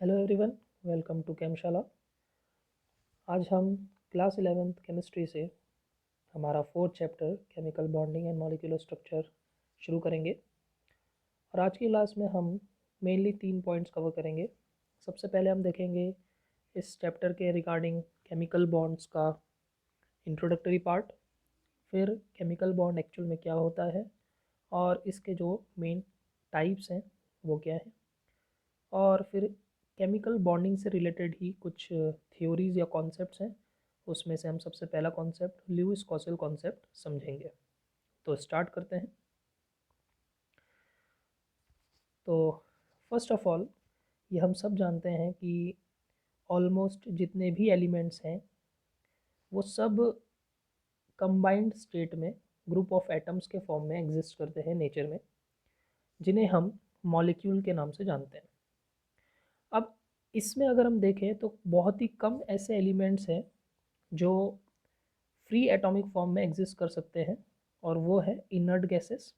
Hello everyone, welcome to Chemshala. आज हम class 11th chemistry से हमारा fourth chapter chemical bonding and molecular structure शुरू करेंगे। और आज की क्लास में हम मेनली 3 पॉइंट्स कवर करेंगे। सबसे पहले हम देखेंगे इस चैप्टर के रिगार्डिंग केमिकल बॉन्ड्स का इंट्रोडक्टरी पार्ट, फिर केमिकल बॉन्ड एक्चुअल में क्या होता है और इसके जो मेन टाइप्स हैं वो क्या है, और फिर केमिकल बॉन्डिंग से रिलेटेड ही कुछ थ्योरीज या कॉन्सेप्ट्स हैं। उसमें से हम सबसे पहला कॉन्सेप्ट ल्यूइस कॉसेल कॉन्सेप्ट समझेंगे। तो स्टार्ट करते हैं। तो फर्स्ट ऑफ ऑल ये हम सब जानते हैं कि ऑलमोस्ट जितने भी एलिमेंट्स हैं वो सब कंबाइंड स्टेट में ग्रुप ऑफ एटम्स के फॉर्म में एग्जिस्ट करते हैं नेचर में, जिन्हें हम मॉलिक्यूल के नाम से जानते हैं। अब इसमें अगर हम देखें तो बहुत ही कम ऐसे एलिमेंट्स हैं जो फ्री एटॉमिक फॉर्म में एग्जिस्ट कर सकते हैं, और वो है इनर्ट गैसेस।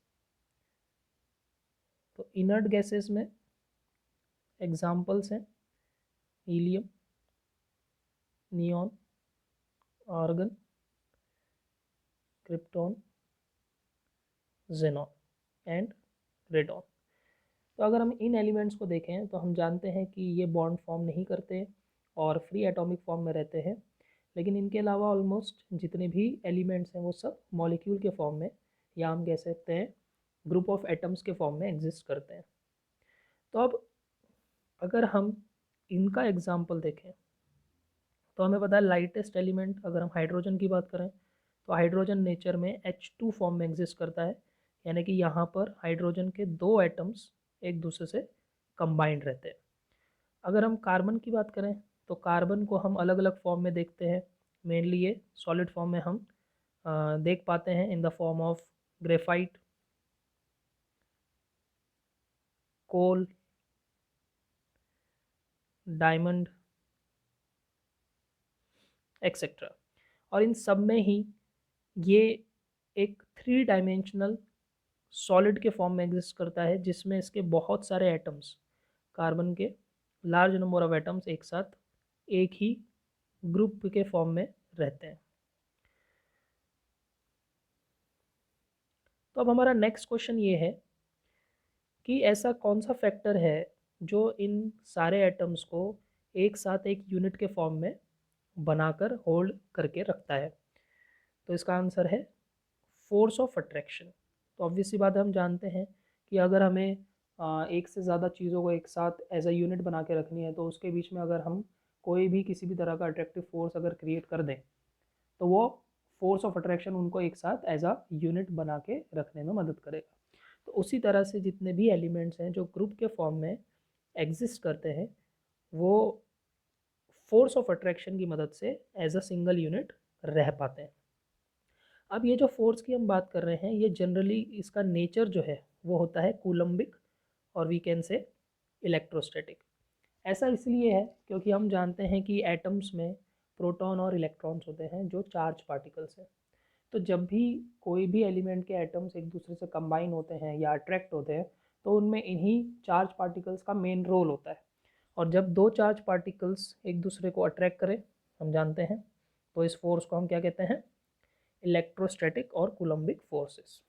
तो इनर्ट गैसेस में एग्जाम्पल्स हैं helium, neon, argon, krypton, xenon and radon. तो अगर हम इन एलिमेंट्स को देखें तो हम जानते हैं कि ये बॉन्ड फॉर्म नहीं करते और फ्री एटॉमिक फॉर्म में रहते हैं, लेकिन इनके अलावा ऑलमोस्ट जितने भी एलिमेंट्स हैं वो सब मॉलिक्यूल के फॉर्म में, या हम कह सकते हैं ग्रुप ऑफ एटम्स के फॉर्म में एग्जिस्ट करते हैं। तो अब अगर हम इनका एग्जाम्पल देखें तो हमें पता है लाइटेस्ट एलिमेंट अगर हम हाइड्रोजन की बात करें तो हाइड्रोजन नेचर में H2 फॉर्म में एग्जिस्ट करता है, यानी कि यहाँ पर हाइड्रोजन के दो एटम्स एक दूसरे से कंबाइंड रहते हैं। अगर हम कार्बन की बात करें तो कार्बन को हम अलग अलग फॉर्म में देखते हैं। मेनली ये सॉलिड फॉर्म में हम देख पाते हैं in the form of graphite, coal, diamond etcetera. और इन सब में ही ये एक 3 डायमेंशनल सॉलिड के फॉर्म में एग्जिस्ट करता है, जिसमें इसके बहुत सारे एटम्स, कार्बन के लार्ज नंबर ऑफ एटम्स एक साथ एक ही ग्रुप के फॉर्म में रहते हैं। तो अब हमारा नेक्स्ट क्वेश्चन ये है कि ऐसा कौन सा फैक्टर है जो इन सारे एटम्स को एक साथ एक यूनिट के फॉर्म में बनाकर होल्ड करके रखता है। तो इसका आंसर है फोर्स ऑफ अट्रैक्शन। तो ऑब्वियसली बात है, हम जानते हैं कि अगर हमें एक से ज़्यादा चीज़ों को एक साथ एज अ यूनिट बना के रखनी है तो उसके बीच में अगर हम कोई भी किसी भी तरह का अट्रैक्टिव फोर्स अगर क्रिएट कर दें तो वो फोर्स ऑफ अट्रैक्शन उनको एक साथ एज अ यूनिट बना के रखने में मदद करेगा। तो उसी तरह से जितने भी एलिमेंट्स हैं जो ग्रुप के फॉर्म में एग्जिस्ट करते हैं वो फोर्स ऑफ अट्रैक्शन की मदद से एज अ सिंगल यूनिट रह पाते हैं। अब ये जो फोर्स की हम बात कर रहे हैं ये जनरली इसका नेचर जो है वो होता है कूलम्बिक, और वी कैन से इलेक्ट्रोस्टैटिक। ऐसा इसलिए है क्योंकि हम जानते हैं कि एटम्स में प्रोटॉन और इलेक्ट्रॉन्स होते हैं जो चार्ज पार्टिकल्स हैं। तो जब भी कोई भी एलिमेंट के एटम्स एक दूसरे से कंबाइन होते हैं या अट्रैक्ट होते हैं तो उनमें इन्हीं चार्ज पार्टिकल्स का मेन रोल होता है। और जब दो चार्ज पार्टिकल्स एक दूसरे को अट्रैक्ट करें, हम जानते हैं, तो इस फोर्स को हम क्या कहते हैं? इलेक्ट्रोस्टैटिक और कूलम्बिक फोर्सेस।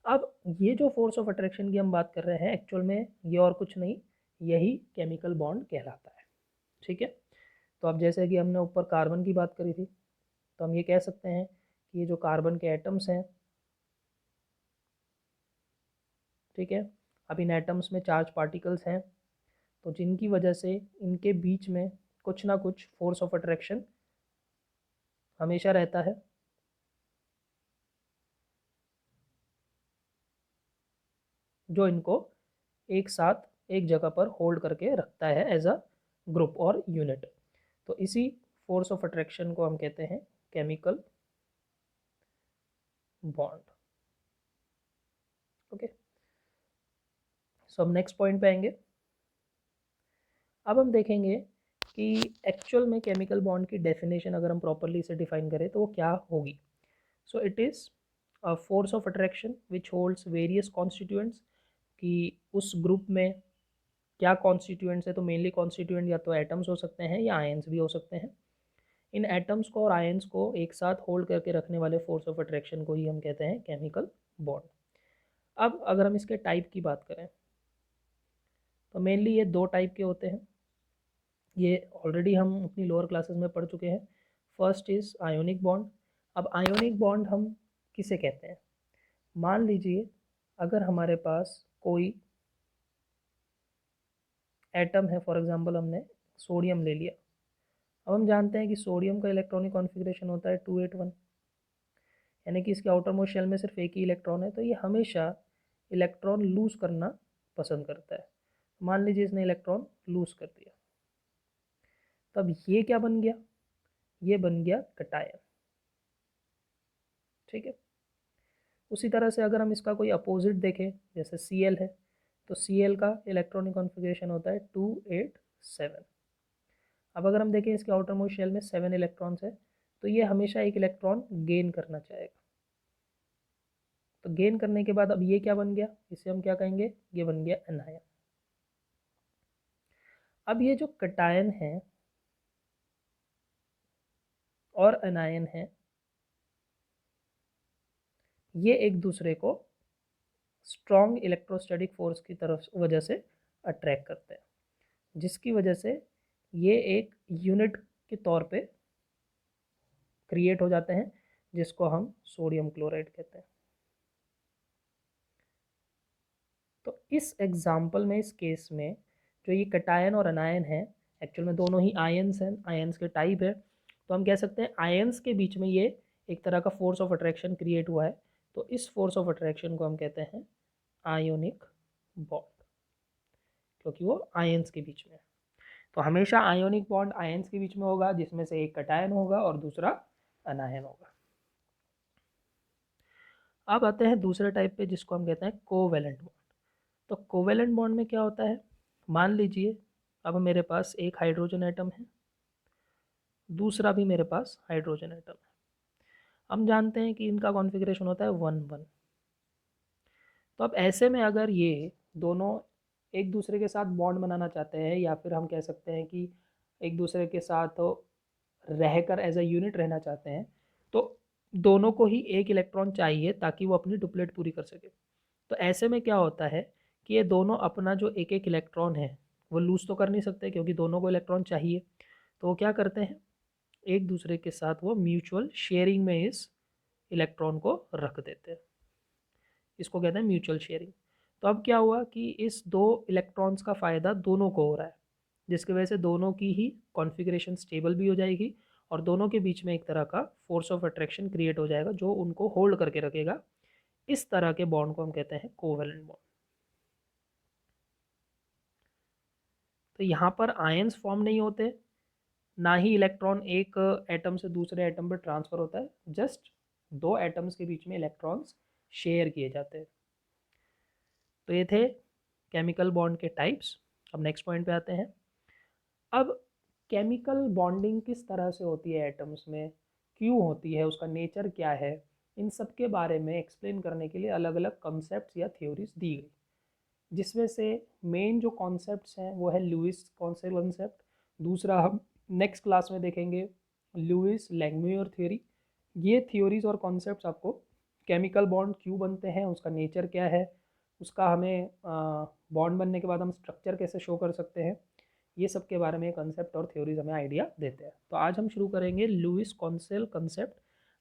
अब ये जो फोर्स ऑफ अट्रैक्शन की हम बात कर रहे हैं एक्चुअल में ये और कुछ नहीं, यही केमिकल बॉन्ड कहलाता है। ठीक है। तो अब जैसे कि हमने ऊपर कार्बन की बात करी थी, तो हम ये कह सकते हैं कि ये जो कार्बन के एटम्स हैं, ठीक है, अब इन एटम्स में चार्ज पार्टिकल्स हैं, तो जिनकी वजह से इनके बीच में कुछ ना कुछ फोर्स ऑफ अट्रैक्शन हमेशा रहता है। जो इनको एक साथ एक जगह पर होल्ड करके रखता है एज अ ग्रुप और यूनिट। तो इसी फोर्स ऑफ अट्रैक्शन को हम कहते हैं केमिकल बॉन्ड। ओके, सो हम नेक्स्ट पॉइंट पे आएंगे। अब हम देखेंगे कि एक्चुअल में केमिकल बॉन्ड की डेफिनेशन अगर हम प्रॉपरली इसे डिफाइन करें तो वो क्या होगी। So it is a force of attraction which holds various constituents, कि उस ग्रुप में क्या कॉन्स्टिट्यूएंट्स है, तो मेनली कॉन्स्टिट्यूएंट या तो एटम्स हो सकते हैं या आयंस भी हो सकते हैं। इन एटम्स को और आयंस को एक साथ होल्ड करके रखने वाले फोर्स ऑफ अट्रैक्शन को ही हम कहते हैं केमिकल बॉन्ड। अब अगर हम इसके टाइप की बात करें तो मेनली ये दो टाइप के होते हैं, ये ऑलरेडी हम अपनी लोअर क्लासेस में पढ़ चुके हैं। First is ionic bond. अब आयोनिक बॉन्ड हम किसे कहते हैं, मान लीजिए अगर हमारे पास कोई एटम है, फॉर एग्जांपल हमने सोडियम ले लिया। अब हम जानते हैं कि सोडियम का इलेक्ट्रॉनिक कॉन्फ़िगरेशन होता है 281, यानी कि इसके आउटर मोस्ट शेल में सिर्फ एक ही इलेक्ट्रॉन है, तो ये हमेशा इलेक्ट्रॉन लूज़ करना पसंद करता है। मान लीजिए इसने इलेक्ट्रॉन लूज़ कर दिया, तब ये क्या बन गया, ये बन गया कटायन। ठीक है। उसी तरह से अगर हम इसका कोई अपोजिट देखें, जैसे Cl है, तो Cl का इलेक्ट्रॉनिक कॉन्फ़िगरेशन होता है 287। अब अगर हम देखें इसके आउटर मोस्ट शेल में 7 इलेक्ट्रॉन्स है, तो ये हमेशा एक इलेक्ट्रॉन गेन करना चाहेगा। तो गेन करने के बाद अब ये क्या बन गया, इसे हम क्या कहेंगे, ये बन गया एनायन। अब ये जो कटायन है और एनायन है, ये एक दूसरे को स्ट्रॉन्ग इलेक्ट्रोस्टैटिक फोर्स की तरफ वजह से अट्रैक्ट करते हैं, जिसकी वजह से ये एक यूनिट के तौर पे क्रिएट हो जाते हैं, जिसको हम सोडियम क्लोराइड कहते हैं। तो इस एग्जाम्पल में, इस केस में जो ये कटायन और अनायन है, एक्चुअल में दोनों ही आयंस हैं, आयंस के टाइप है, तो हम कह सकते हैं आयंस के बीच में ये एक तरह का फोर्स ऑफ अट्रैक्शन क्रिएट हुआ है। तो इस फोर्स ऑफ अट्रैक्शन को हम कहते हैं आयोनिक बॉन्ड, क्योंकि वो आयंस के बीच में है। तो हमेशा आयोनिक बॉन्ड आयंस के बीच में होगा, जिसमें से एक कटायन होगा और दूसरा अनायन होगा। अब आते हैं दूसरे टाइप पे, जिसको हम कहते हैं कोवेलेंट बॉन्ड। तो कोवेलेंट बॉन्ड में क्या होता है, मान लीजिए अब मेरे पास एक हाइड्रोजन एटम है, दूसरा भी मेरे पास हाइड्रोजन एटम है। हम जानते हैं कि इनका कॉन्फ़िगरेशन होता है 1 1। तो अब ऐसे में अगर ये दोनों एक दूसरे के साथ बॉन्ड बनाना चाहते हैं, या फिर हम कह सकते हैं कि एक दूसरे के साथ रहकर एज अ यूनिट रहना चाहते हैं, तो दोनों को ही एक इलेक्ट्रॉन चाहिए ताकि वो अपनी डुप्लेट पूरी कर सके। तो ऐसे में क्या होता है कि ये दोनों अपना जो एक एक इलेक्ट्रॉन है वो लूज़ तो कर नहीं सकते, क्योंकि दोनों को इलेक्ट्रॉन चाहिए। तो वो क्या करते हैं, एक दूसरे के साथ वो म्यूचुअल शेयरिंग में इस इलेक्ट्रॉन को रख देते हैं, इसको कहते हैं म्यूचुअल शेयरिंग। तो अब क्या हुआ कि इस दो इलेक्ट्रॉन्स का फ़ायदा दोनों को हो रहा है, जिसकी वजह से दोनों की ही कॉन्फ़िगरेशन स्टेबल भी हो जाएगी और दोनों के बीच में एक तरह का फोर्स ऑफ अट्रैक्शन क्रिएट हो जाएगा जो उनको होल्ड करके रखेगा। इस तरह के बॉन्ड को हम कहते हैं कोवेलेंट बॉन्ड। तो यहाँ पर आयंस फॉर्म नहीं होते, ना ही इलेक्ट्रॉन एक एटम से दूसरे एटम पर ट्रांसफ़र होता है, जस्ट दो एटम्स के बीच में इलेक्ट्रॉन्स शेयर किए जाते हैं। तो ये थे केमिकल बॉन्ड के टाइप्स। अब नेक्स्ट पॉइंट पे आते हैं। अब केमिकल बॉन्डिंग किस तरह से होती है एटम्स में, क्यों होती है, उसका नेचर क्या है, इन सब के बारे में एक्सप्लेन करने के लिए अलग अलग कॉन्सेप्ट्स या थ्योरीज दी गई, जिसमें से मेन जो कॉन्सेप्ट्स हैं वो है लुइस कॉन्सेप्ट। दूसरा हम नेक्स्ट क्लास में देखेंगे लुइस लैंगम्यूर थ्योरी। ये थ्योरीज और कॉन्सेप्ट्स आपको केमिकल बॉन्ड क्यों बनते हैं, उसका नेचर क्या है, उसका हमें बॉन्ड बनने के बाद हम स्ट्रक्चर कैसे शो कर सकते हैं, ये सब के बारे में कंसेप्ट और थ्योरीज हमें आइडिया देते हैं। तो आज हम शुरू करेंगे लुइस कॉन्सेल कंसेप्ट।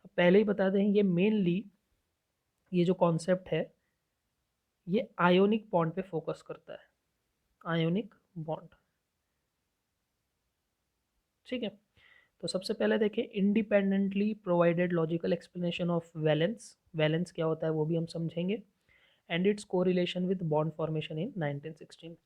पहले ही बता दें, ये मेनली ये जो कॉन्सेप्ट है ये आयोनिक बॉन्ड पे फोकस करता है, आयोनिक बॉन्ड। ठीक है। तो सबसे पहले देखें independently provided logical explanation of valence. Valence क्या होता है वो भी हम समझेंगे, and it's correlation with bond formation इन 1916।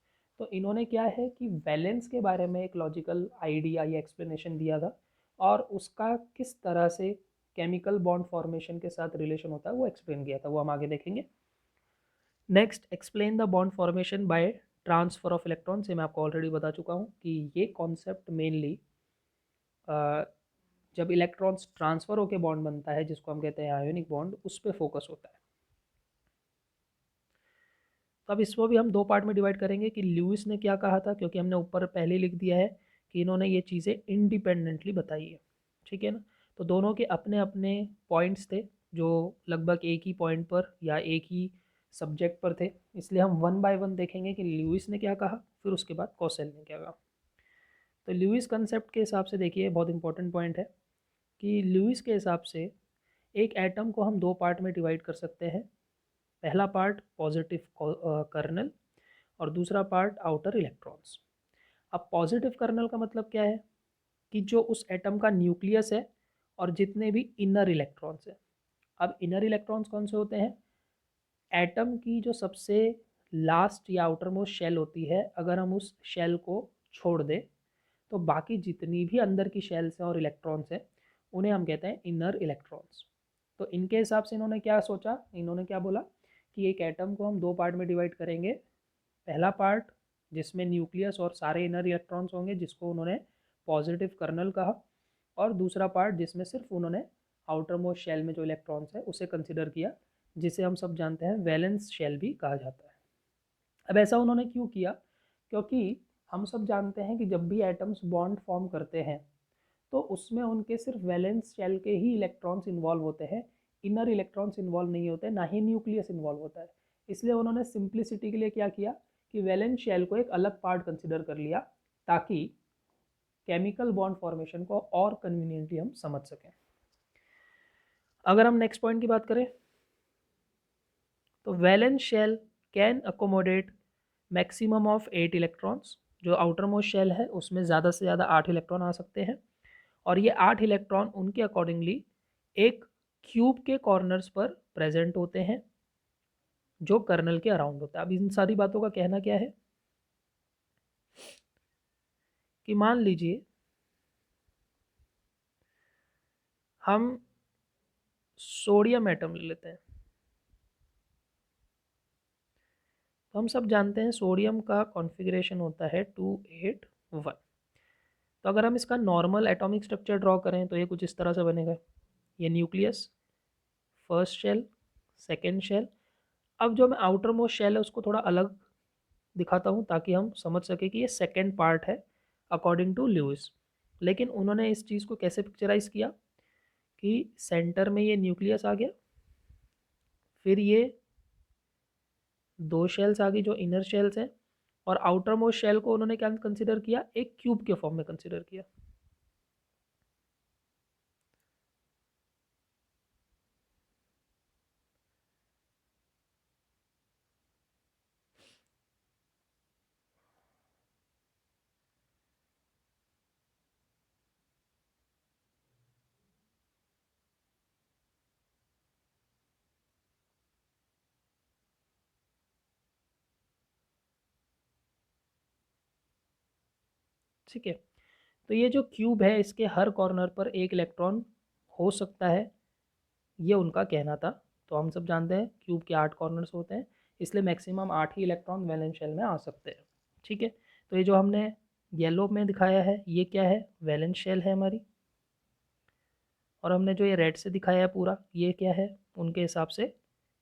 तो इन्होंने क्या है कि वैलेंस के बारे में एक लॉजिकल आइडिया या एक्सप्लेनेशन दिया था, और उसका किस तरह से केमिकल बॉन्ड फॉर्मेशन के साथ रिलेशन होता है वो एक्सप्लेन किया था, वो हम आगे देखेंगे। Next, explain the bond formation by transfer of electron. से मैं आपको ऑलरेडी बता चुका हूँ कि ये कॉन्सेप्ट मेनली जब इलेक्ट्रॉन्स ट्रांसफ़र होकर बॉन्ड बनता है, जिसको हम कहते हैं आयोनिक बॉन्ड, उस पर फोकस होता है। तो अब इसको भी हम दो पार्ट में डिवाइड करेंगे कि ल्यूइस ने क्या कहा था, क्योंकि हमने ऊपर पहले ही लिख दिया है कि इन्होंने ये चीज़ें इंडिपेंडेंटली बताई है, ठीक है ना। तो दोनों के अपने अपने पॉइंट्स थे जो लगभग एक ही पॉइंट पर या एक ही सब्जेक्ट पर थे, इसलिए हम वन बाय वन देखेंगे कि ल्यूइस ने क्या कहा, फिर उसके बाद कॉसेल ने क्या कहा। तो ल्यूइस कंसेप्ट के हिसाब से देखिए, बहुत इंपॉर्टेंट पॉइंट है कि ल्यूइस के हिसाब से एक एटम को हम दो पार्ट में डिवाइड कर सकते हैं। पहला पार्ट पॉजिटिव कर्नल और दूसरा पार्ट आउटर इलेक्ट्रॉन्स। अब पॉजिटिव कर्नल का मतलब क्या है कि जो उस एटम का न्यूक्लियस है और जितने भी इनर इलेक्ट्रॉन्स हैं। अब इनर इलेक्ट्रॉन्स कौन से होते हैं? एटम की जो सबसे लास्ट या आउटर मोस्ट शेल होती है, अगर हम उस शेल को छोड़ दें तो बाकी जितनी भी अंदर की शेल्स हैं और इलेक्ट्रॉन्स हैं उन्हें हम कहते हैं इनर इलेक्ट्रॉन्स। तो इनके हिसाब से इन्होंने क्या सोचा, इन्होंने क्या बोला कि एक एटम को हम दो पार्ट में डिवाइड करेंगे। पहला पार्ट जिसमें न्यूक्लियस और सारे इनर इलेक्ट्रॉन्स होंगे जिसको उन्होंने पॉजिटिव कर्नल कहा, और दूसरा पार्ट जिसमें सिर्फ उन्होंने आउटर मोस्ट शेल में जो इलेक्ट्रॉन्स है उसे कंसिडर किया, जिसे हम सब जानते हैं वैलेंस शेल भी कहा जाता है। अब ऐसा उन्होंने क्यों किया? क्योंकि हम सब जानते हैं कि जब भी एटम्स बॉन्ड फॉर्म करते हैं तो उसमें उनके सिर्फ वैलेंस शेल के ही इलेक्ट्रॉन्स इन्वॉल्व होते हैं, इनर इलेक्ट्रॉन्स इन्वॉल्व नहीं होते, ना ही न्यूक्लियस इन्वॉल्व होता है। इसलिए उन्होंने सिंप्लिसिटी के लिए क्या किया कि वैलेंस शेल को एक अलग पार्ट कंसिडर कर लिया, ताकि केमिकल बॉन्ड फॉर्मेशन को और कन्वीनियंटली हम समझ सकें। अगर हम नेक्स्ट पॉइंट की बात करें तो valence shell can accommodate maximum of 8 electrons. जो आउटर मोस्ट शेल है उसमें ज़्यादा से ज़्यादा 8 इलेक्ट्रॉन आ सकते हैं, और ये 8 इलेक्ट्रॉन उनके अकॉर्डिंगली एक क्यूब के कॉर्नर्स पर प्रेजेंट होते हैं जो कर्नल के अराउंड होता है। अब इन सारी बातों का कहना क्या है कि मान लीजिए हम सोडियम एटम ले लेते हैं। तो हम सब जानते हैं सोडियम का कॉन्फ़िगरेशन होता है 281। तो अगर हम इसका नॉर्मल एटॉमिक स्ट्रक्चर ड्रॉ करें तो ये कुछ इस तरह से बनेगा। ये nucleus, first shell, second shell. अब जो मैं आउटर मोस्ट शेल है उसको थोड़ा अलग दिखाता हूँ ताकि हम समझ सके कि ये सेकेंड पार्ट है अकॉर्डिंग टू ल्यूइस। लेकिन उन्होंने इस चीज़ को कैसे पिक्चराइज किया कि सेंटर में ये न्यूक्लियस आ गया, फिर ये दो शेल्स आ गई जो इनर शेल्स हैं, और आउटर मोस्ट शेल को उन्होंने क्या कंसिडर किया, एक क्यूब के फॉर्म में कंसिडर किया। ठीक है, तो ये जो क्यूब है इसके हर कॉर्नर पर एक इलेक्ट्रॉन हो सकता है, ये उनका कहना था। तो हम सब जानते हैं क्यूब के 8 कॉर्नर्स होते हैं, इसलिए मैक्सिमम 8 ही इलेक्ट्रॉन वैलेंस शेल में आ सकते हैं। ठीक है, तो ये जो हमने येलो में दिखाया है ये क्या है, वैलेंस शेल है हमारी, और हमने जो ये रेड से दिखाया है पूरा ये क्या है, उनके हिसाब से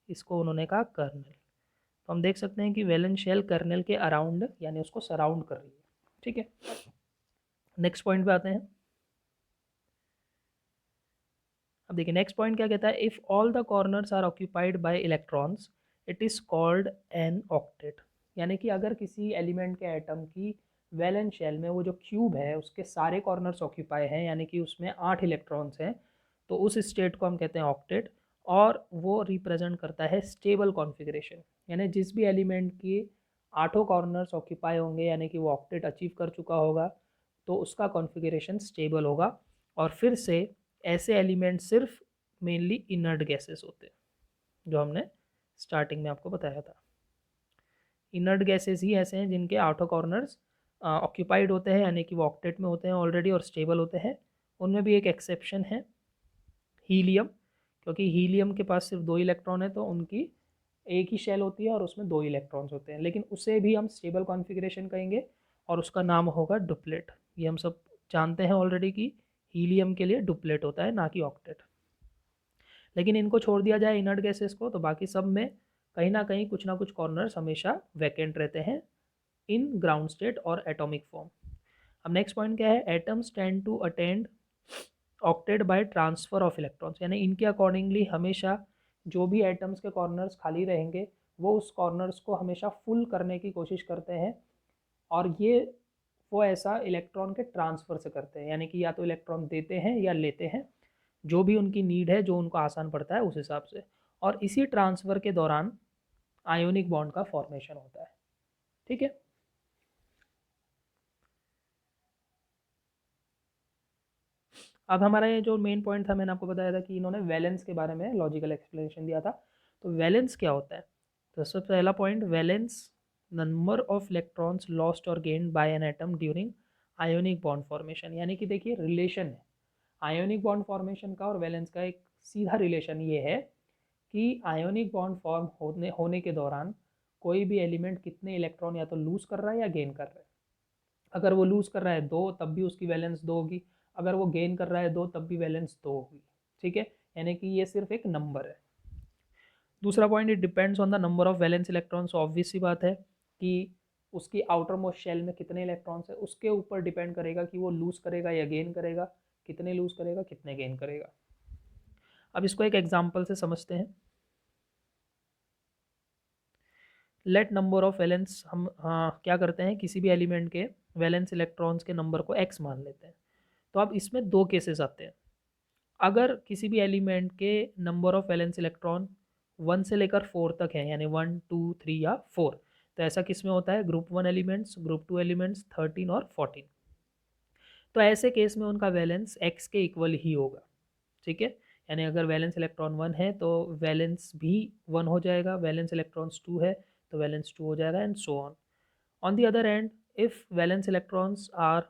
इसको उन्होंने कहा कर्नल। तो हम देख सकते हैं कि वैलेंस शेल कर्नल के अराउंड यानी उसको सराउंड कर रही है। ठीक है, नेक्स्ट पॉइंट पे आते हैं। अब देखिए नेक्स्ट पॉइंट क्या कहता है, if all the corners are occupied by electrons it is called an octet. यानी कि अगर किसी एलिमेंट के एटम की वैलेंस शेल में वो जो क्यूब है उसके सारे कॉर्नर्स ऑक्यूपाई हैं, यानी कि उसमें 8 इलेक्ट्रॉन्स हैं, तो उस स्टेट को हम कहते हैं ऑक्टेट, और वो रिप्रेजेंट करता है स्टेबल कॉन्फ़िगरेशन। यानी जिस भी एलिमेंट की 8 कॉर्नर्स ऑक्यूपाई होंगे यानी कि वो ऑक्टेट अचीव कर चुका होगा तो उसका कॉन्फ़िगरेशन स्टेबल होगा। और फिर से ऐसे एलिमेंट सिर्फ मेनली इनर्ट गैसेस होते हैं, जो हमने स्टार्टिंग में आपको बताया था। इनर्ट गैसेस ही ऐसे हैं जिनके आउटर कॉर्नर्स ऑक्यूपाइड होते हैं यानी कि वो ऑक्टेट में होते हैं ऑलरेडी और स्टेबल होते हैं। उनमें भी एक एक्सेप्शन है हीलियम, क्योंकि हीलियम के पास सिर्फ 2 इलेक्ट्रॉन है तो उनकी एक ही शेल होती है और उसमें 2 इलेक्ट्रॉन्स होते हैं, लेकिन उसे भी हम स्टेबल कॉन्फ़िगरेशन कहेंगे और उसका नाम होगा डुप्लेट। ये हम सब जानते हैं ऑलरेडी कि हीलियम के लिए डुप्लेट होता है ना कि ऑक्टेट। लेकिन इनको छोड़ दिया जाए इनर्ट गैसेस को तो बाकी सब में कहीं ना कहीं कुछ ना कुछ कॉर्नर्स हमेशा वैकेंट रहते हैं इन ग्राउंड स्टेट और एटॉमिक फॉर्म। अब नेक्स्ट पॉइंट क्या है, atoms tend to attend octet by transfer of electrons, यानी इनके अकॉर्डिंगली हमेशा जो भी एटम्स के कॉर्नर्स खाली रहेंगे वो उस कॉर्नर्स को हमेशा फुल करने की कोशिश करते हैं, और ये वो ऐसा इलेक्ट्रॉन के ट्रांसफ़र से करते हैं, यानी कि या तो इलेक्ट्रॉन देते हैं या लेते हैं, जो भी उनकी नीड है, जो उनको आसान पड़ता है उस हिसाब से। और इसी ट्रांसफ़र के दौरान आयोनिक बॉन्ड का फॉर्मेशन होता है। ठीक है, अब हमारा ये जो मेन पॉइंट था, मैंने आपको बताया था कि इन्होंने वैलेंस के बारे में लॉजिकल एक्सप्लेनेशन दिया था। तो वैलेंस क्या होता है, तो सबसे पहला point, valence number of electrons lost और gained by an atom during ionic bond formation, यानी कि देखिए रिलेशन है आयोनिक बॉन्ड फॉर्मेशन का और वैलेंस का, एक सीधा रिलेशन ये है कि आयोनिक बॉन्ड फॉर्म होने के दौरान कोई भी एलिमेंट कितने इलेक्ट्रॉन या तो लूज़ कर रहा है या गेन कर रहा है। अगर वो लूज़ कर रहा है 2 तब भी उसकी वैलेंस 2 होगी, अगर वो गेन कर रहा है 2 तब भी वैलेंस 2 होगी। ठीक है, यानी कि ये सिर्फ एक नंबर है। दूसरा point, it depends on the number of valence electrons, obvious सी बात है कि उसकी आउटर मोस्ट शेल में कितने इलेक्ट्रॉन्स है उसके ऊपर डिपेंड करेगा कि वो लूज़ करेगा या गेन करेगा, कितने लूज़ करेगा कितने गेन करेगा। अब इसको एक एग्जाम्पल से समझते हैं। लेट नंबर ऑफ वैलेंस, हम क्या करते हैं, किसी भी एलिमेंट के वैलेंस इलेक्ट्रॉन्स के नंबर को x मान लेते हैं। तो अब इसमें दो केसेस आते हैं। अगर किसी भी एलिमेंट के नंबर ऑफ वैलेंस इलेक्ट्रॉन 1 से लेकर 4 तक है, यानी 1 2 3 या 4, तो ऐसा किस में होता है, ग्रुप 1 एलिमेंट्स, ग्रुप 2 एलिमेंट्स, 13 और 14। तो ऐसे केस में उनका वैलेंस x के इक्वल ही होगा। ठीक है, यानी अगर वैलेंस इलेक्ट्रॉन 1 है तो वैलेंस भी 1 हो जाएगा, वैलेंस इलेक्ट्रॉन्स 2 है तो वैलेंस 2 हो जाएगा, and so on. On the other end, if valence electrons are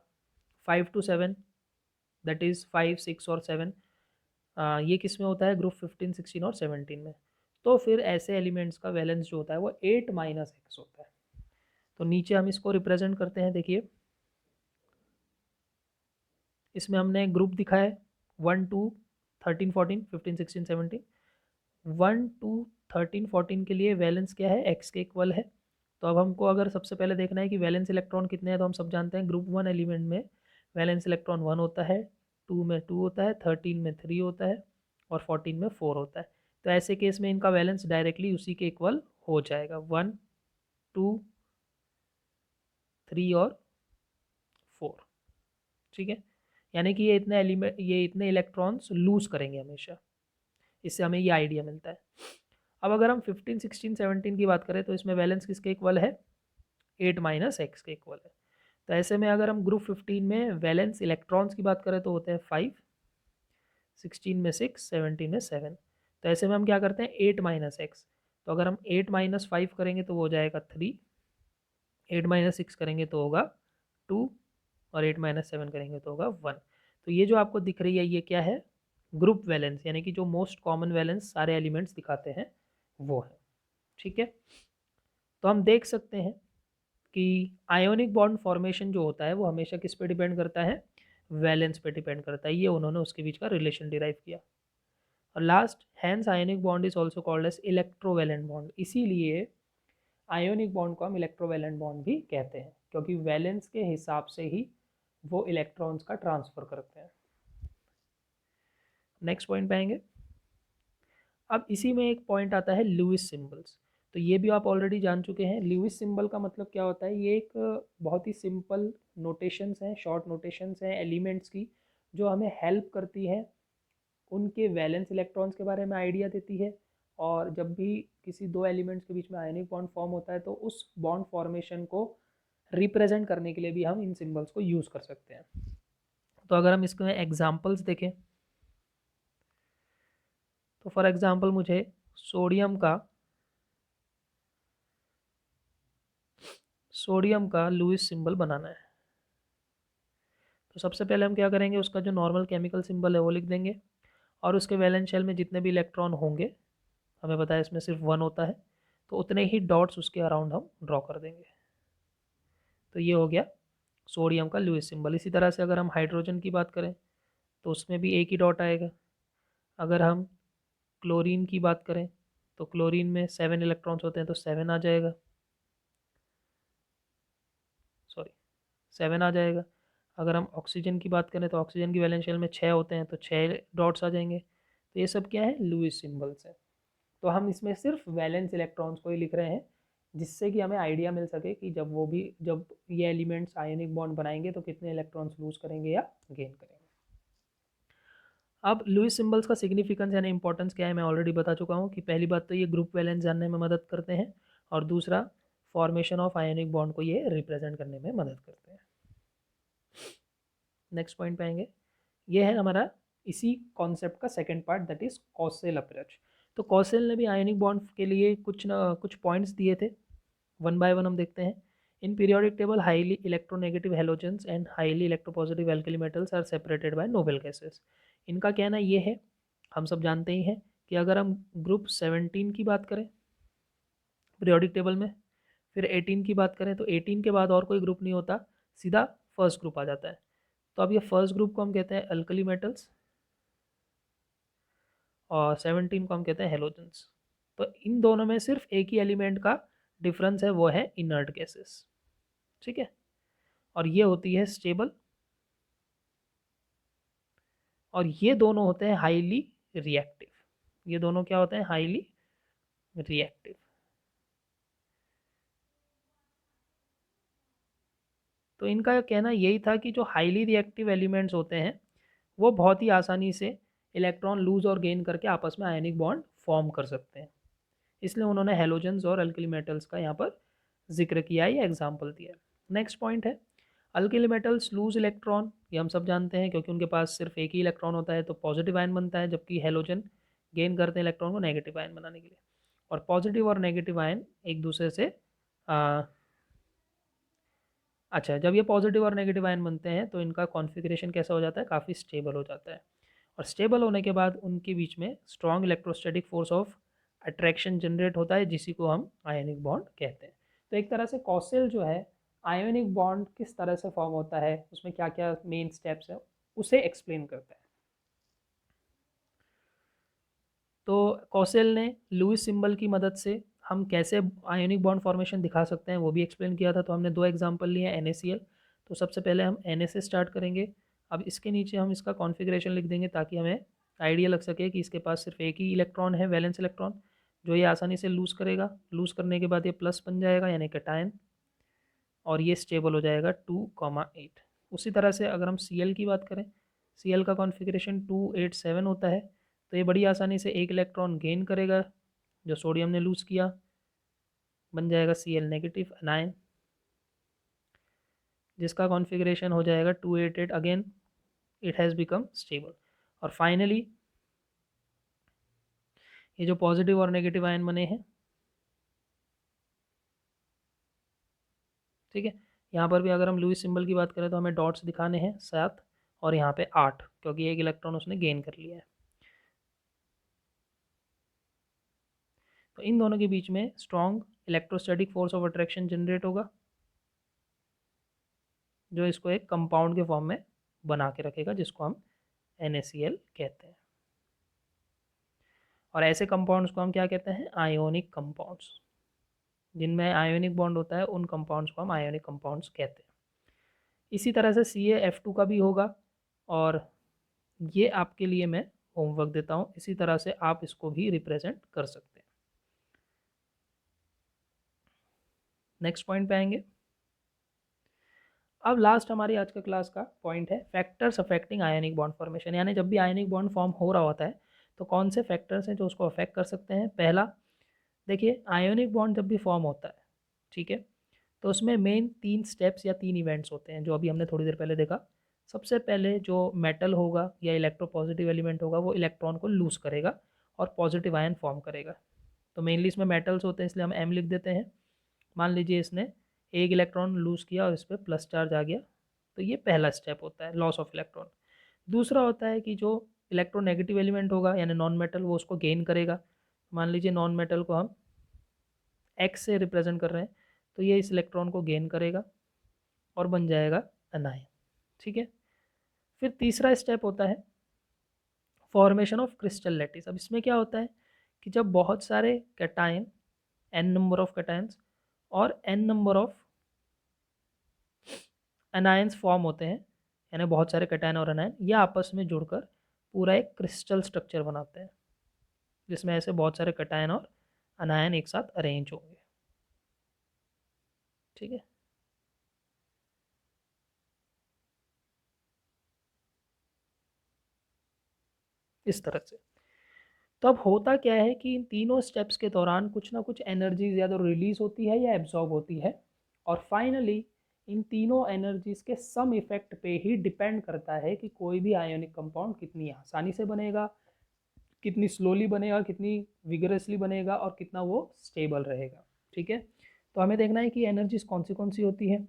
5 to 7, that is 5 6 और 7, ये किस में होता है, ग्रुप 15 16 और 17 में। तो फिर ऐसे एलिमेंट्स का वैलेंस जो होता है वो 8 माइनस एक्स होता है। तो नीचे हम इसको रिप्रेजेंट करते हैं, देखिए इसमें हमने ग्रुप दिखा है 1 2 13 14 15 16 17। 1 2 13 14 के लिए वैलेंस क्या है, एक्स के इक्वल है। तो अब हमको अगर सबसे पहले देखना है कि वैलेंस इलेक्ट्रॉन कितने हैं, तो हम सब जानते हैं ग्रुप 1 एलिमेंट में वैलेंस इलेक्ट्रॉन 1 होता है, 2 में 2 होता है, 13 में 3 होता है और 14 में 4 होता है। तो ऐसे केस में इनका वैलेंस डायरेक्टली उसी के इक्वल हो जाएगा, 1 2 3 और 4। ठीक है, यानी कि ये इतने इलेक्ट्रॉन्स लूज करेंगे हमेशा। इससे हमें ये आइडिया मिलता है। अब अगर हम 15 16 17 की बात करें तो इसमें वैलेंस किसके इक्वल है, 8 माइनस एक्स के इक्वल है। तो ऐसे में अगर हम ग्रुप 15 में वैलेंस इलेक्ट्रॉन्स की बात करें तो होते हैं 5, 16 में 6, 17 में 7। तो ऐसे में हम क्या करते हैं, 8 माइनस एक्स। तो अगर हम 8 माइनस 5 करेंगे तो वो हो जाएगा 3, 8 माइनस 6 करेंगे तो होगा 2, और 8 माइनस 7 करेंगे तो होगा 1। तो ये जो आपको दिख रही है ये क्या है, ग्रुप वैलेंस, यानी कि जो मोस्ट कॉमन वैलेंस सारे एलिमेंट्स दिखाते हैं वो है। ठीक है, तो हम देख सकते हैं कि आयोनिक बॉन्ड फॉर्मेशन जो होता है वो हमेशा किस पे डिपेंड करता है, वैलेंस पे डिपेंड करता है। ये उन्होंने उसके बीच का रिलेशन डिराइव किया। और last, hence ionic bond is also called as electrovalent bond, इसीलिए आयोनिक बॉन्ड को हम इलेक्ट्रोवैलेंट बॉन्ड भी कहते हैं, क्योंकि वैलेंस के हिसाब से ही वो इलेक्ट्रॉन्स का ट्रांसफ़र करते हैं। नेक्स्ट पॉइंट पे आएंगे। अब इसी में एक पॉइंट आता है लुईस सिंबल्स। तो ये भी आप ऑलरेडी जान चुके हैं, लुईस सिंबल का मतलब क्या होता है, ये एक बहुत ही सिंपल नोटेशंस हैं, शॉर्ट नोटेशंस हैं एलिमेंट्स की, जो हमें हेल्प करती है, उनके वैलेंस इलेक्ट्रॉन्स के बारे में आइडिया देती है। और जब भी किसी दो एलिमेंट्स के बीच में आयनिक बॉन्ड फॉर्म होता है तो उस बॉन्ड फॉर्मेशन को रिप्रेजेंट करने के लिए भी हम इन सिंबल्स को यूज़ कर सकते हैं। तो अगर हम इसके एग्जांपल्स देखें तो फॉर एग्जांपल मुझे सोडियम का लुईस सिंबल बनाना है। तो सबसे पहले हम क्या करेंगे, उसका जो नॉर्मल केमिकल सिंबल है वो लिख देंगे, और उसके वैलेंस शेल में जितने भी इलेक्ट्रॉन होंगे, हमें पता है इसमें सिर्फ 1 होता है, तो उतने ही डॉट्स उसके अराउंड हम ड्रॉ कर देंगे। तो ये हो गया सोडियम का लुईस सिंबल। इसी तरह से अगर हम हाइड्रोजन की बात करें तो उसमें भी एक ही डॉट आएगा। अगर हम क्लोरीन की बात करें तो क्लोरीन में 7 इलेक्ट्रॉन्स होते हैं तो 7 आ जाएगा, सॉरी 7 आ जाएगा। अगर हम ऑक्सीजन की बात करें तो ऑक्सीजन की वैलेंस शेल में 6 होते हैं तो 6 डॉट्स आ जाएंगे। तो ये सब क्या है, लुईस सिंबल्स है। तो हम इसमें सिर्फ वैलेंस इलेक्ट्रॉन्स को ही लिख रहे हैं, जिससे कि हमें आइडिया मिल सके कि जब ये एलिमेंट्स आयनिक बॉन्ड बनाएंगे तो कितने इलेक्ट्रॉन्स लूज करेंगे या गेन करेंगे। अब लुईस सिंबल्स का सिग्निफिकेंस यानी इंपॉर्टेंस क्या है मैं ऑलरेडी बता चुका हूँ कि पहली बात तो ये ग्रुप वैलेंस जानने में मदद करते हैं, और दूसरा फॉर्मेशन ऑफ आयनिक बॉन्ड को ये रिप्रेजेंट करने में मदद करते हैं। नेक्स्ट पॉइंट पे आएंगे, ये है हमारा इसी कॉन्सेप्ट का second part, that is Kossel approach. तो कॉसेल ने भी आयनिक बॉन्ड के लिए कुछ पॉइंट्स दिए थे, वन बाय वन हम देखते हैं। In periodic table highly electronegative halogens and highly electropositive alkali metals are separated by noble gases. इनका कहना ये है, हम सब जानते ही हैं कि अगर हम ग्रुप 17 की बात करें पीरियोडिक टेबल में, फिर 18 की बात करें तो 18 के बाद और कोई ग्रुप नहीं होता, सीधा फर्स्ट ग्रुप आ जाता है। तो अब ये फर्स्ट ग्रुप को हम कहते हैं अल्कली मेटल्स और 17 को हम कहते हैं हेलोजेंस। तो इन दोनों में सिर्फ एक ही एलिमेंट का डिफरेंस है, वो है इनर्ट गैसेस, ठीक है। और ये होती है स्टेबल, और ये दोनों होते हैं हाईली रिएक्टिव। ये दोनों क्या होते हैं, हाईली रिएक्टिव। तो इनका कहना यही था कि जो हाईली रिएक्टिव एलिमेंट्स होते हैं वो बहुत ही आसानी से इलेक्ट्रॉन लूज और गेन करके आपस में आयनिक बॉन्ड फॉर्म कर सकते हैं, इसलिए उन्होंने हेलोजेंस और अल्किली मेटल्स का यहाँ पर जिक्र किया या एग्जाम्पल दिया। नेक्स्ट पॉइंट है अल्किली मेटल्स लूज इलेक्ट्रॉन, ये हम सब जानते हैं क्योंकि उनके पास सिर्फ एक ही इलेक्ट्रॉन होता है तो पॉजिटिव आयन बनता है, जबकि हेलोजन गेन करते हैं इलेक्ट्रॉन को नेगेटिव आयन बनाने के लिए। और पॉजिटिव और नेगेटिव आयन एक दूसरे से अच्छा, जब ये पॉजिटिव और नेगेटिव आयन बनते हैं तो इनका कॉन्फ़िगरेशन कैसा हो जाता है, काफ़ी स्टेबल हो जाता है। और स्टेबल होने के बाद उनके बीच में strong electrostatic force of attraction generate होता है, जिसी को हम आयनिक बॉन्ड कहते हैं। तो एक तरह से कॉसेल जो है, आयोनिक बॉन्ड किस तरह से फॉर्म होता है, उसमें क्या क्या मेन स्टेप्स है, उसे एक्सप्लेन करता है। तो कॉसेल ने लुईस सिंबल की मदद से हम कैसे आयोनिक बॉन्ड फॉर्मेशन दिखा सकते हैं वो भी एक्सप्लेन किया था। तो हमने दो एग्जांपल लिए हैं NaCl। तो सबसे पहले हम Na से स्टार्ट करेंगे। अब इसके नीचे हम इसका कॉन्फ़िगरेशन लिख देंगे ताकि हमें आइडिया लग सके कि इसके पास सिर्फ एक ही इलेक्ट्रॉन है, वैलेंस इलेक्ट्रॉन, जो ये आसानी से लूज़ करेगा। लूज़ करने के बाद ये प्लस बन जाएगा यानी कैटायन, और ये स्टेबल हो जाएगा 2,8। उसी तरह से अगर हम Cl की बात करें, Cl का कॉन्फ़िगरेशन 287 होता है। तो ये बड़ी आसानी से एक इलेक्ट्रॉन गेन करेगा, जो सोडियम ने लूज़ किया, बन जाएगा Cl नेगेटिव अनायन, जिसका कॉन्फ़िगरेशन हो जाएगा 288। Again it has become stable. और फाइनली ये जो पॉजिटिव और नेगेटिव आयन बने हैं, ठीक है, यहाँ पर भी अगर हम लुईस सिंबल की बात करें तो हमें डॉट्स दिखाने हैं 7 और यहाँ पे 8, क्योंकि एक इलेक्ट्रॉन उसने गेन कर लिया है। तो इन दोनों के बीच में strong electrostatic force of attraction generate होगा, जो इसको एक कंपाउंड के फॉर्म में बना के रखेगा, जिसको हम NaCl कहते हैं। और ऐसे कंपाउंड्स को हम क्या कहते हैं, आयोनिक कंपाउंड्स। जिनमें आयोनिक बॉन्ड होता है उन कंपाउंड्स को हम आयोनिक कंपाउंड्स कहते हैं। इसी तरह से CaF2 का भी होगा, और ये आपके लिए मैं होमवर्क देता हूँ, इसी तरह से आप इसको भी रिप्रेजेंट कर सकते हैं। नेक्स्ट पॉइंट पे आएंगे। अब लास्ट हमारी आज का क्लास का पॉइंट है factors affecting ionic bond formation, यानी जब भी आयनिक बॉन्ड फॉर्म हो रहा होता है तो कौन से फैक्टर्स हैं जो उसको अफेक्ट कर सकते हैं। पहला, देखिए आयोनिक बॉन्ड जब भी फॉर्म होता है, ठीक है, तो उसमें मेन 3 स्टेप्स या 3 इवेंट्स होते हैं जो अभी हमने थोड़ी देर पहले देखा। सबसे पहले जो मेटल होगा या इलेक्ट्रोपॉजिटिव एलिमेंट होगा वो इलेक्ट्रॉन को लूज करेगा और पॉजिटिव आयन फॉर्म करेगा। तो मेनली इसमें मेटल्स होते हैं, इसलिए हम M लिख देते हैं। मान लीजिए इसने एक इलेक्ट्रॉन लूज़ किया और इस पर प्लस चार्ज आ गया, तो ये पहला स्टेप होता है, लॉस ऑफ इलेक्ट्रॉन। दूसरा होता है कि जो इलेक्ट्रोनेगेटिव एलिमेंट होगा यानी नॉन मेटल, वो उसको गेन करेगा। मान लीजिए नॉन मेटल को हम X से रिप्रेजेंट कर रहे हैं, तो ये इस इलेक्ट्रॉन को गेन करेगा और बन जाएगा अनायन, ठीक है। फिर तीसरा स्टेप होता है फॉर्मेशन ऑफ क्रिस्टल लैटिस। अब इसमें क्या होता है, कि जब बहुत सारे cation, n number of cations और n number of anions form होते हैं, यानी बहुत सारे कैटायन और एनायन, ये आपस में जुड़कर पूरा एक क्रिस्टल स्ट्रक्चर बनाते हैं, जिसमें ऐसे बहुत सारे कैटायन और एनायन एक साथ अरेंज होंगे। ठीक है, इस तरह से। तो अब होता क्या है कि इन तीनों स्टेप्स के दौरान कुछ ना कुछ एनर्जीज या तो रिलीज होती है या एब्जॉर्ब होती है, और फाइनली इन तीनों एनर्जीज के सम इफेक्ट पे ही डिपेंड करता है कि कोई भी आयोनिक कंपाउंड कितनी आसानी से बनेगा, कितनी स्लोली बनेगा, कितनी विगरसली बनेगा, और कितना वो स्टेबल रहेगा। ठीक है, तो हमें देखना है कि एनर्जीज कौन सी होती है।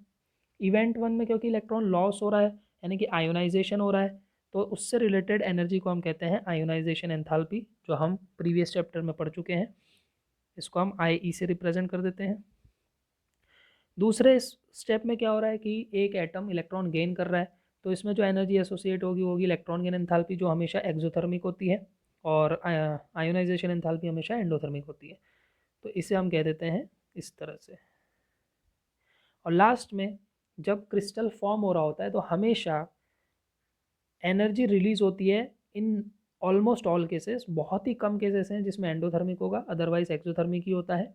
इवेंट वन में क्योंकि इलेक्ट्रॉन लॉस हो रहा है, यानी कि आयोनाइजेशन हो रहा है, तो उससे रिलेटेड एनर्जी को हम कहते हैं आयोनाइजेशन एंथैल्पी, जो हम प्रीवियस चैप्टर में पढ़ चुके हैं। इसको हम आई से रिप्रेजेंट कर देते हैं। दूसरे स्टेप में क्या हो रहा है कि एक एटम इलेक्ट्रॉन गेन कर रहा है, तो इसमें जो एनर्जी एसोसिएट होगी होगी इलेक्ट्रॉन गेन एंथैल्पी, जो हमेशा एक्सोथर्मिक होती है, और आयोनाइजेशन एंथैल्पी हमेशा एंडोथर्मिक होती है। तो इसे हम कह देते हैं इस तरह से। और लास्ट में जब क्रिस्टल फॉर्म हो रहा होता है तो हमेशा एनर्जी रिलीज होती है इन ऑलमोस्ट ऑल केसेस, बहुत ही कम केसेस हैं जिसमें एंडोथर्मिक होगा, अदरवाइज एक्सोथर्मिक ही होता है।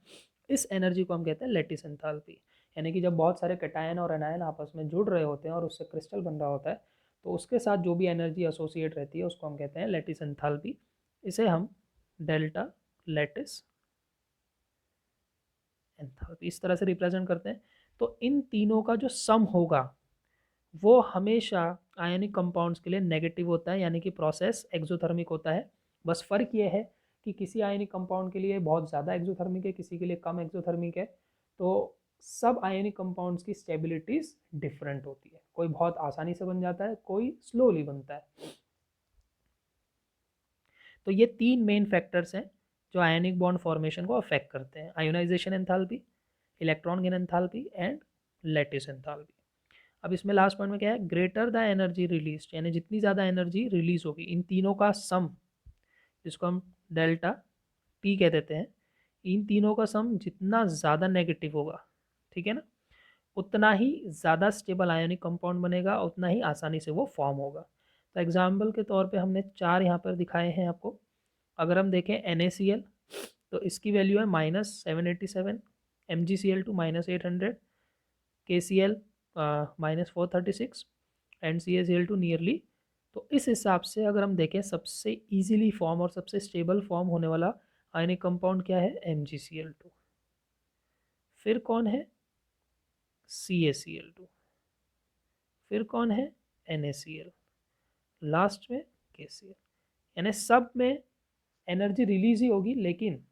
इस एनर्जी को हम कहते हैं लैटिस एंथैल्पी, यानी कि जब बहुत सारे कैटायन और एनायन आपस में जुड़ रहे होते हैं और उससे क्रिस्टल बन रहा होता है, तो उसके साथ जो भी एनर्जी एसोसिएट रहती है उसको हम कहते हैं लैटिस एंथैल्पी। इसे हम डेल्टा लैटिस एंथैल्पी इस तरह से रिप्रेजेंट करते हैं। तो इन तीनों का जो सम होगा वो हमेशा आयनिक कंपाउंड्स के लिए नेगेटिव होता है, यानी कि प्रोसेस एक्सोथर्मिक होता है। बस फ़र्क ये है कि किसी आयनिक कंपाउंड के लिए बहुत ज़्यादा एक्सोथर्मिक है, किसी के लिए कम एक्सोथर्मिक है। तो सब आयनिक कंपाउंड्स की स्टेबिलिटीज़ डिफरेंट होती है, कोई बहुत आसानी से बन जाता है, कोई स्लोली बनता है। तो ये तीन मेन फैक्टर्स हैं जो आयनिक बॉन्ड फॉर्मेशन को अफेक्ट करते हैं: ionisation enthalpy, electron gain enthalpy and lattice enthalpy. अब इसमें लास्ट पॉइंट में क्या है, ग्रेटर द एनर्जी रिलीज, यानी जितनी ज़्यादा एनर्जी रिलीज होगी इन तीनों का सम, जिसको हम डेल्टा टी कह देते हैं, इन तीनों का सम जितना ज़्यादा नेगेटिव होगा, ठीक है ना, उतना ही ज़्यादा स्टेबल आयोनिक कंपाउंड बनेगा, उतना ही आसानी से वो फॉर्म होगा। तो एग्जाम्पल के तौर पे हमने चार यहाँ पर दिखाए हैं आपको। अगर हम देखें NaCl, तो इसकी वैल्यू है -787, MgCl2 -800, KCl -436 and CaCl2 nearly. तो इस हिसाब से अगर हम देखें सबसे इजीली फॉर्म और सबसे स्टेबल फॉर्म होने वाला आयनिक कंपाउंड क्या है, MgCl2। फिर कौन है, CaCl2। फिर कौन है, NaCl। लास्ट में KCl। यानी सब में एनर्जी रिलीज ही होगी, लेकिन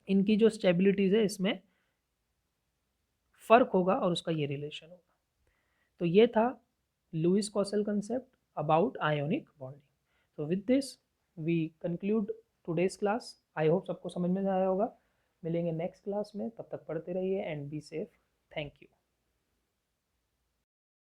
इनकी जो स्टेबिलिटीज़ है इसमें फ़र्क होगा और उसका ये रिलेशन होगा। तो ये था Lewis Kossel concept about ionic bonding. तो with this we conclude today's class. I hope सबको समझ में आया होगा। मिलेंगे नेक्स्ट क्लास में, तब तक पढ़ते रहिए and be safe. Thank you.